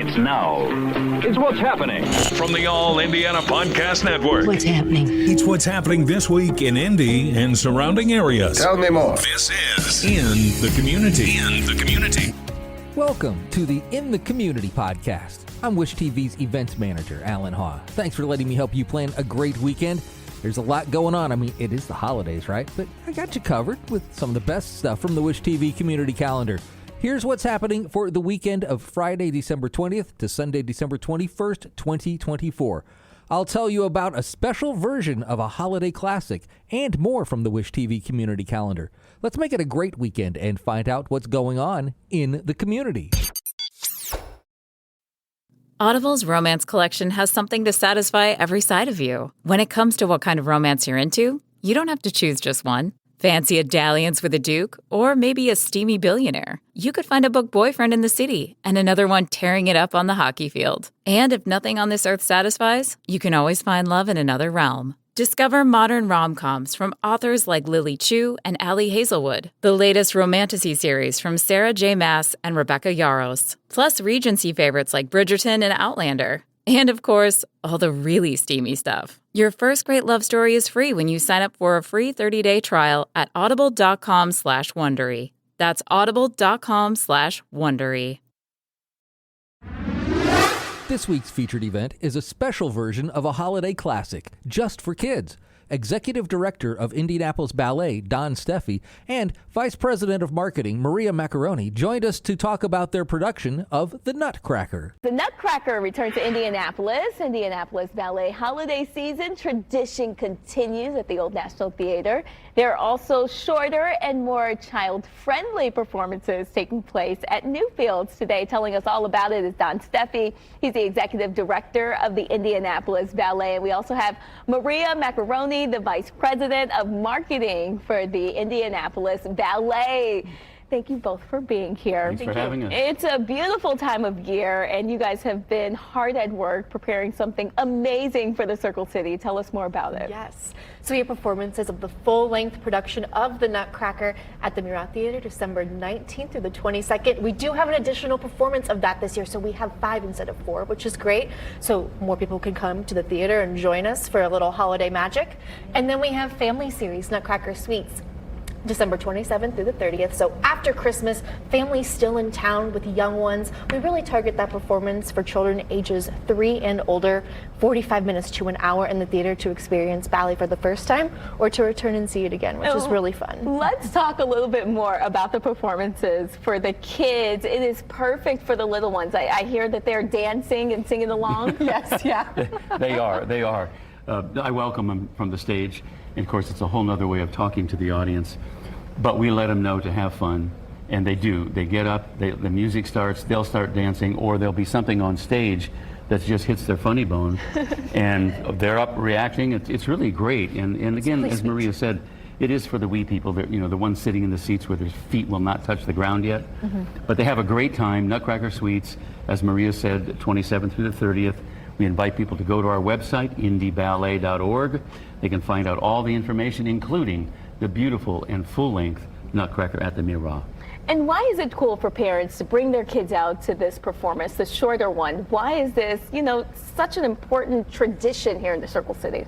It's now. It's what's happening. From the All Indiana Podcast Network. What's happening? It's what's happening this week in Indy and surrounding areas. Tell me more. This is In the Community. In the Community. Welcome to the In the Community podcast. I'm Wish TV's events manager, Allan Haw. Thanks for letting me help you plan a great weekend. There's a lot going on. I mean, it is the holidays, right? But I got you covered with some of the best stuff from the Wish TV community calendar. Here's what's happening for the weekend of Friday, December 20th to Sunday, December 21st, 2024. I'll tell you about a special version of a holiday classic and more from the Wish TV community calendar. Let's make it a great weekend and find out what's going on in the community. Audible's romance collection has something to satisfy every side of you. When it comes to what kind of romance you're into, you don't have to choose just one. Fancy a dalliance with a duke, or maybe a steamy billionaire. You could find a book boyfriend in the city and another one tearing it up on the hockey field. And if nothing on this earth satisfies, you can always find love in another realm. Discover modern rom-coms from authors like Lily Chu and Ali Hazelwood, the latest romantasy series from Sarah J. Maas and Rebecca Yarros, plus Regency favorites like Bridgerton and Outlander. And of course, all the really steamy stuff. Your first great love story is free when you sign up for a free 30-day trial at audible.com/Wondery. That's audible.com/Wondery. This week's featured event is a special version of a holiday classic just for kids. Executive Director of Indianapolis Ballet, Don Steffi, and Vice President of Marketing, Maria Macaroni, joined us to talk about their production of The Nutcracker. The Nutcracker returned to Indianapolis. Indianapolis Ballet holiday season tradition continues at the Old National Theater. There are also shorter and more child-friendly performances taking place at Newfields today. Telling us all about it is Don Steffi. He's the Executive Director of the Indianapolis Ballet. And we also have Maria Macaroni, the Vice President of Marketing for the Indianapolis Ballet. Thank you both for being here. Thanks for having us. It's a beautiful time of year, and you guys have been hard at work preparing something amazing for the Circle City. Tell us more about it. Yes. So we have performances of the full-length production of The Nutcracker at the Murat Theater, December 19th through the 22nd. We do have an additional performance of that this year, so we have 5 instead of 4, which is great. So more people can come to the theater and join us for a little holiday magic. And then we have family series, Nutcracker Suites, December 27th through the 30th. So after Christmas, families still in town with young ones. We really target that performance for children ages 3 and older, 45 minutes to an hour in the theater to experience ballet for the first time or to return and see it again, which is really fun. Let's talk a little bit more about the performances for the kids. It is perfect for the little ones. I hear that they're dancing and singing along. Yes, yeah. They are. I welcome them from the stage. And of course, it's a whole nother way of talking to the audience. But we let them know to have fun. And they do. They get up, the music starts, they'll start dancing, or there'll be something on stage that just hits their funny bone. And they're up reacting. It's really great. And again, really as Maria said, it is for the wee people, that, the ones sitting in the seats where their feet will not touch the ground yet. But they have a great time. Nutcracker Suites, as Maria said, 27th through the 30th. We invite people to go to our website, indyballet.org. They can find out all the information, including the beautiful and full-length Nutcracker at the Murat. And why is it cool for parents to bring their kids out to this performance, the shorter one? Why is this, such an important tradition here in the Circle City?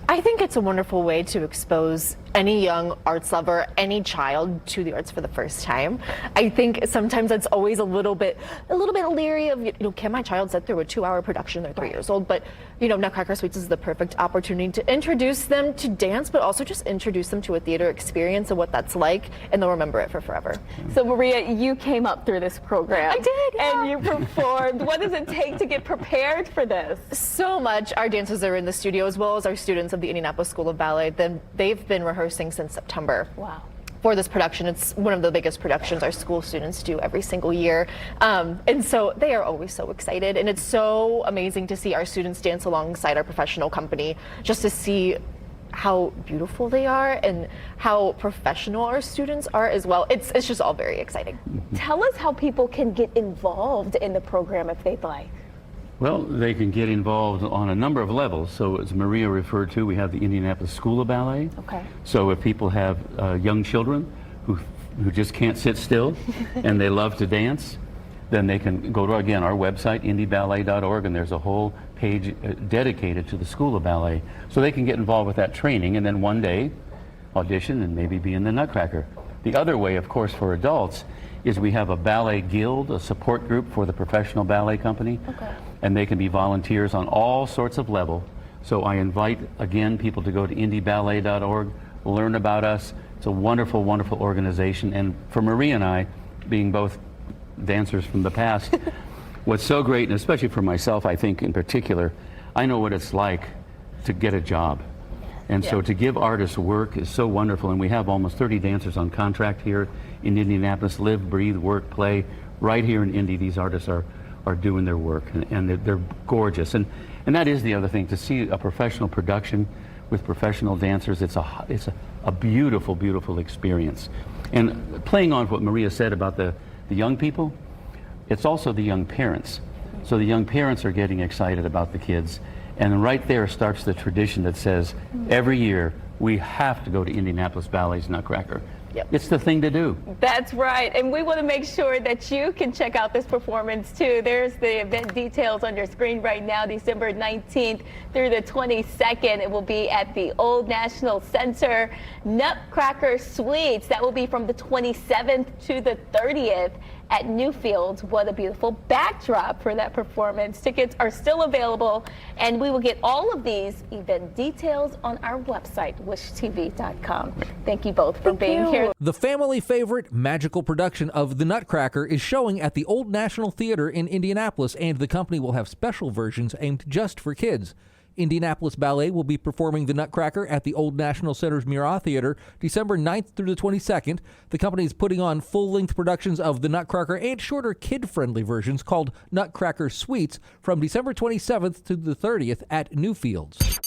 I think it's a wonderful way to expose any young arts lover, any child to the arts for the first time. I think sometimes that's always a little bit leery of, can my child sit through a 2-hour production? They're 3 years old, but Nutcracker Suites is the perfect opportunity to introduce them to dance, but also just introduce them to a theater experience and what that's like, and they'll remember it for forever. So Maria, you came up through this program. I did, yeah. And you performed. What does it take to get prepared for this? So much. Our dancers are in the studio, as well as our students of the Indianapolis School of Ballet. They've been rehearsing since September. Wow. For this production. It's one of the biggest productions our school students do every single year. And so they are always so excited. And it's so amazing to see our students dance alongside our professional company, just to see how beautiful they are and how professional our students are as well. It's just all very exciting. Tell us how people can get involved in the program if they'd like. Well, they can get involved on a number of levels. So as Maria referred to, we have the Indianapolis School of Ballet. Okay. So if people have young children who just can't sit still and they love to dance, then they can go to, again, our website, indieballet.org, and there's a whole page dedicated to the School of Ballet. So they can get involved with that training and then one day audition and maybe be in the Nutcracker. The other way, of course, for adults is we have a ballet guild, a support group for the professional ballet company. Okay. And they can be volunteers on all sorts of level. So I invite, again, people to go to indieballet.org, learn about us. It's a wonderful, wonderful organization. And for Marie and I, being both dancers from the past, what's so great, and especially for myself, I think in particular, I know what it's like to get a job. And so to give artists work is so wonderful. And we have almost 30 dancers on contract here in Indianapolis, live, breathe, work, play. Right here in Indy, these artists are doing their work, and they're gorgeous. And that is the other thing, to see a professional production with professional dancers, it's a beautiful, beautiful experience. And playing on what Maria said about the young people, it's also the young parents. So the young parents are getting excited about the kids. And right there starts the tradition that says every year we have to go to Indianapolis Ballet's Nutcracker. Yep. It's the thing to do. That's right. And we want to make sure that you can check out this performance too. There's the event details on your screen right now, December 19th through the 22nd. It will be at the Old National Center, Nutcracker Suites. That will be from the 27th to the 30th at Newfields. What a beautiful backdrop for that performance. Tickets are still available, and we will get all of these event details on our website, wishtv.com. Thank you both for being here. The family favorite magical production of The Nutcracker is showing at the Old National Theater in Indianapolis, and the company will have special versions aimed just for kids. Indianapolis Ballet will be performing The Nutcracker at the Old National Center's Murat Theater December 9th through the 22nd. The company is putting on full-length productions of The Nutcracker and shorter kid-friendly versions called Nutcracker Suites from December 27th to the 30th at Newfields.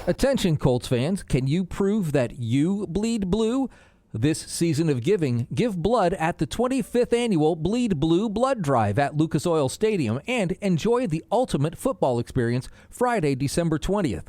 Attention, Colts fans, can you prove that you bleed blue? This season of giving, give blood at the 25th annual Bleed Blue Blood Drive at Lucas Oil Stadium and enjoy the ultimate football experience Friday, December 20th.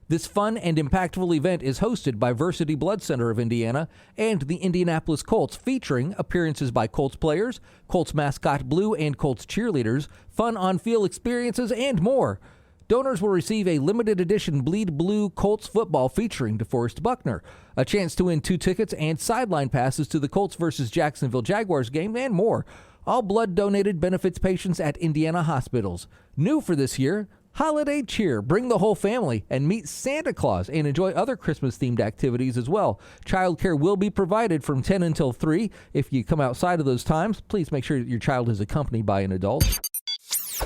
This fun and impactful event is hosted by Versity Blood Center of Indiana and the Indianapolis Colts, featuring appearances by Colts players, Colts mascot Blue, and Colts cheerleaders, fun on-field experiences, and more. Donors will receive a limited edition Bleed Blue Colts football featuring DeForest Buckner, a chance to win 2 tickets and sideline passes to the Colts versus Jacksonville Jaguars game, and more. All blood donated benefits patients at Indiana hospitals. New for this year, holiday cheer. Bring the whole family and meet Santa Claus and enjoy other Christmas-themed activities as well. Childcare will be provided from 10 until 3. If you come outside of those times, please make sure that your child is accompanied by an adult.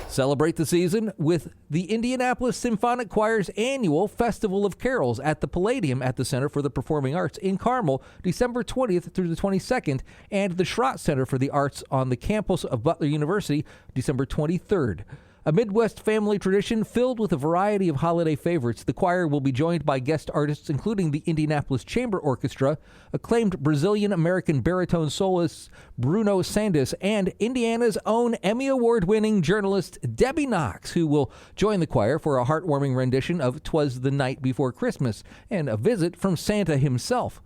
Celebrate the season with the Indianapolis Symphonic Choir's annual Festival of Carols at the Palladium at the Center for the Performing Arts in Carmel, December 20th through the 22nd, and the Schrott Center for the Arts on the campus of Butler University, December 23rd. A Midwest family tradition filled with a variety of holiday favorites, the choir will be joined by guest artists including the Indianapolis Chamber Orchestra, acclaimed Brazilian-American baritone soloist Bruno Sandis, and Indiana's own Emmy Award-winning journalist Debbie Knox, who will join the choir for a heartwarming rendition of 'Twas the Night Before Christmas and a visit from Santa himself.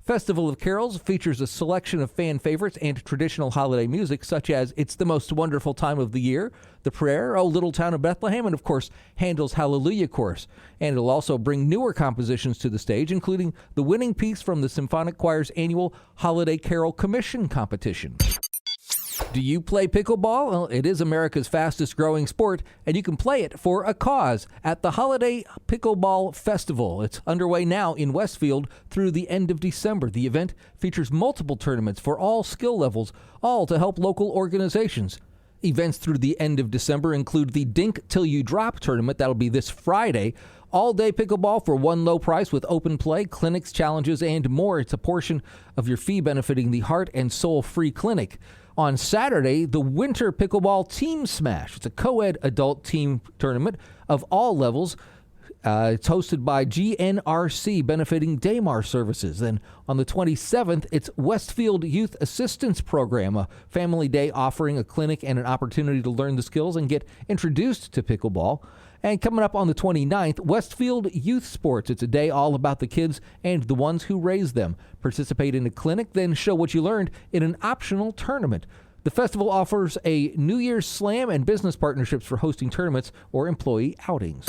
Festival of Carols features a selection of fan favorites and traditional holiday music such as It's the Most Wonderful Time of the Year, The Prayer, O Little Town of Bethlehem, and of course Handel's Hallelujah Chorus. And it'll also bring newer compositions to the stage, including the winning piece from the Symphonic Choir's annual Holiday Carol Commission competition. Do you play pickleball? Well, it is America's fastest growing sport, and you can play it for a cause at the Holiday Pickleball Festival. It's underway now in Westfield through the end of December. The event features multiple tournaments for all skill levels, all to help local organizations. Events through the end of December include the Dink Till You Drop tournament. That'll be this Friday. All-day pickleball for one low price with open play, clinics, challenges, and more. It's a portion of your fee benefiting the Heart and Soul Free Clinic. On Saturday, the Winter Pickleball Team Smash. It's a co-ed adult team tournament of all levels. It's hosted by GNRC, benefiting Daymar Services. Then on the 27th, it's Westfield Youth Assistance Program, a family day offering a clinic and an opportunity to learn the skills and get introduced to pickleball. And coming up on the 29th, Westfield Youth Sports. It's a day all about the kids and the ones who raise them. Participate in a clinic, then show what you learned in an optional tournament. The festival offers a New Year's Slam and business partnerships for hosting tournaments or employee outings.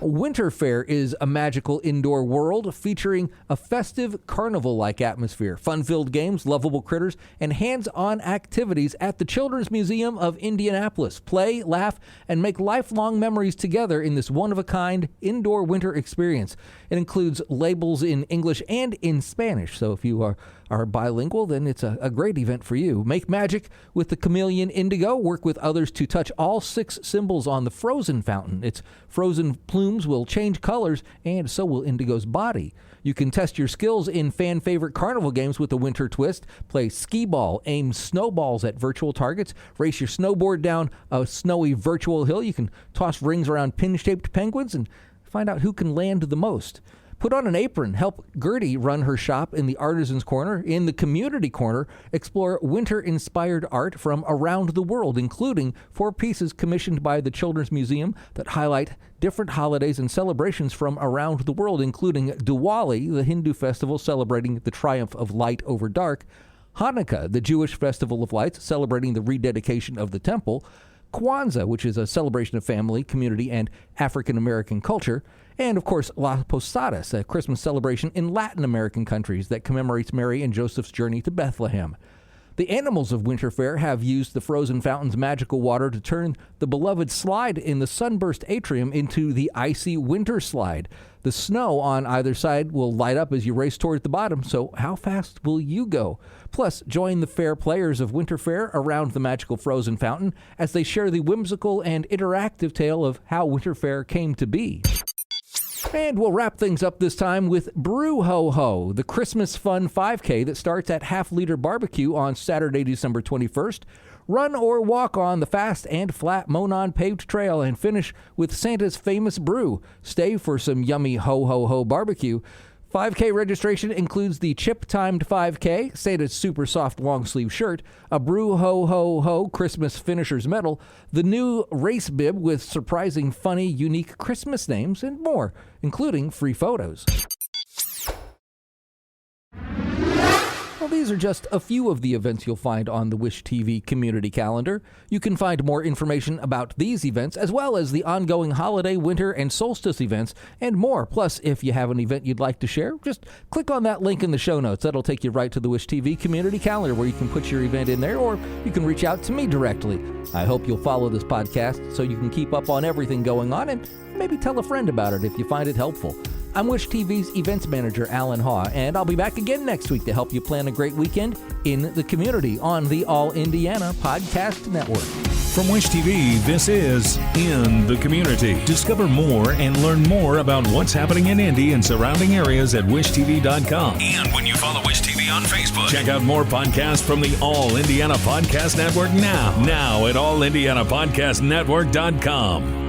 Winter Fair is a magical indoor world featuring a festive carnival-like atmosphere, fun-filled games, lovable critters, and hands-on activities at the Children's Museum of Indianapolis. Play, laugh, and make lifelong memories together in this one-of-a-kind indoor winter experience. It includes labels in English and in Spanish, so if you are bilingual, then it's a great event for you. Make magic with the chameleon indigo. Work with others to touch all 6 symbols on the frozen fountain. Its frozen plumes will change colors, and so will indigo's body. You can test your skills in fan-favorite carnival games with the winter twist. Play skee ball, aim snowballs at virtual targets, race your snowboard down a snowy virtual hill. You can toss rings around pin-shaped penguins and find out who can land the most. Put on an apron. Help Gertie run her shop in the Artisans Corner. In the Community Corner, explore winter-inspired art from around the world, including 4 pieces commissioned by the Children's Museum that highlight different holidays and celebrations from around the world, including Diwali, the Hindu festival celebrating the triumph of light over dark, Hanukkah, the Jewish festival of lights celebrating the rededication of the temple, Kwanzaa, which is a celebration of family, community, and African-American culture, and, of course, Las Posadas, a Christmas celebration in Latin American countries that commemorates Mary and Joseph's journey to Bethlehem. The animals of Winter Fair have used the frozen fountain's magical water to turn the beloved slide in the Sunburst Atrium into the icy winter slide. The snow on either side will light up as you race toward the bottom, so how fast will you go? Plus, join the fair players of Winter Fair around the magical frozen fountain as they share the whimsical and interactive tale of how Winter Fair came to be. And we'll wrap things up this time with Brew Ho Ho, the Christmas fun 5K that starts at Half Liter Barbecue on Saturday, December 21st. Run or walk on the fast and flat Monon paved trail and finish with Santa's famous brew. Stay for some yummy Ho Ho Ho barbecue. 5K registration includes the chip-timed 5K, Santa's super soft long-sleeve shirt, a Brew Ho Ho Ho Christmas Finisher's Medal, the new race bib with surprising, funny, unique Christmas names, and more, including free photos. Well, these are just a few of the events you'll find on the Wish TV community calendar. You can find more information about these events, as well as the ongoing holiday, winter, and solstice events, and more. Plus, if you have an event you'd like to share, just click on that link in the show notes. That'll take you right to the Wish TV community calendar, where you can put your event in there, or you can reach out to me directly. I hope you'll follow this podcast so you can keep up on everything going on, and maybe tell a friend about it if you find it helpful. I'm Wish TV's events manager, Allan Haw, and I'll be back again next week to help you plan a great weekend in the community on the All Indiana Podcast Network. From Wish TV, this is In the Community. Discover more and learn more about what's happening in Indy and surrounding areas at wishtv.com. And when you follow Wish TV on Facebook, check out more podcasts from the All Indiana Podcast Network now at allindianapodcastnetwork.com.